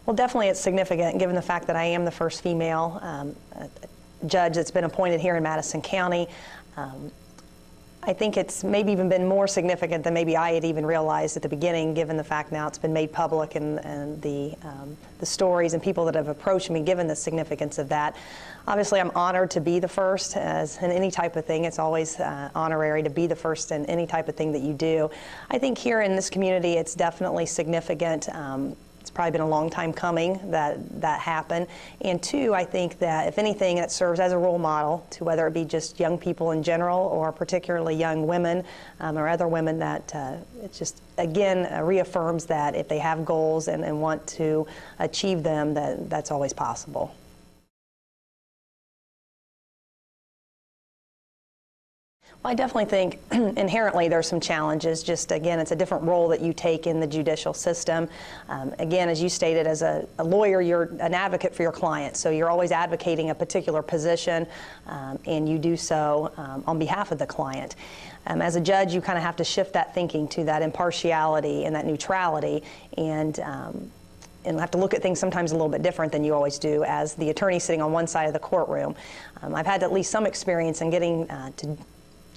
Well, definitely it's significant given the fact that I am the first female judge that's been appointed here in Madison County. I think it's maybe even been more significant than maybe I had even realized at the beginning, given the fact now it's been made public and the stories and people that have approached me given the significance of that. Obviously, I'm honored to be the first, as in any type of thing. It's always honorary to be the first in any type of thing that you do. I think here in this community, it's definitely significant. It's probably been a long time coming that happened. And two, I think that if anything, it serves as a role model to whether it be just young people in general or particularly young women or other women, that it just, again, reaffirms that if they have goals and want to achieve them, that's always possible. Well, I definitely think inherently there's some challenges. Just again, it's a different role that you take in the judicial system. Again, as you stated, as a lawyer, you're an advocate for your client. So you're always advocating a particular position, and you do so on behalf of the client. As a judge, you kind of have to shift that thinking to that impartiality and that neutrality, and have to look at things sometimes a little bit different than you always do as the attorney sitting on one side of the courtroom. I've had at least some experience in getting to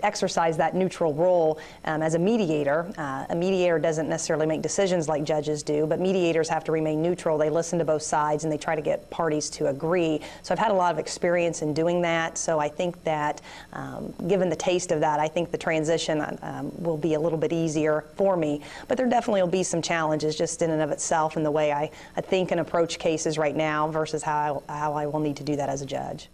exercise that neutral role as a mediator. A mediator doesn't necessarily make decisions like judges do, but mediators have to remain neutral. They listen to both sides and they try to get parties to agree. So I've had a lot of experience in doing that. So I think that given the taste of that, I think the transition will be a little bit easier for me. But there definitely will be some challenges just in and of itself in the way I think and approach cases right now versus how I will need to do that as a judge.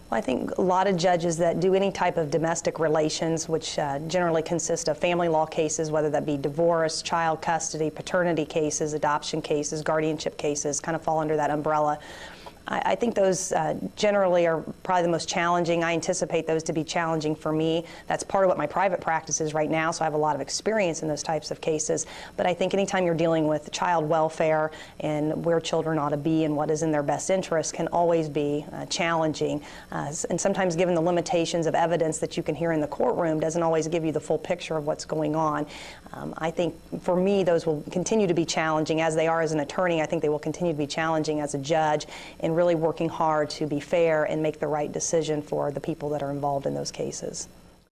Well, I think a lot of judges that do any type of domestic relations, which generally consist of family law cases, whether that be divorce, child custody, paternity cases, adoption cases, guardianship cases, kind of fall under that umbrella. I think those generally are probably the most challenging. I anticipate those to be challenging for me. That's part of what my private practice is right now, so I have a lot of experience in those types of cases. But I think anytime you're dealing with child welfare and where children ought to be and what is in their best interest can always be challenging. And sometimes given the limitations of evidence that you can hear in the courtroom doesn't always give you the full picture of what's going on. I think for me those will continue to be challenging as they are as an attorney. I think they will continue to be challenging as a judge, and really working hard to be fair and make the right decision for the people that are involved in those cases.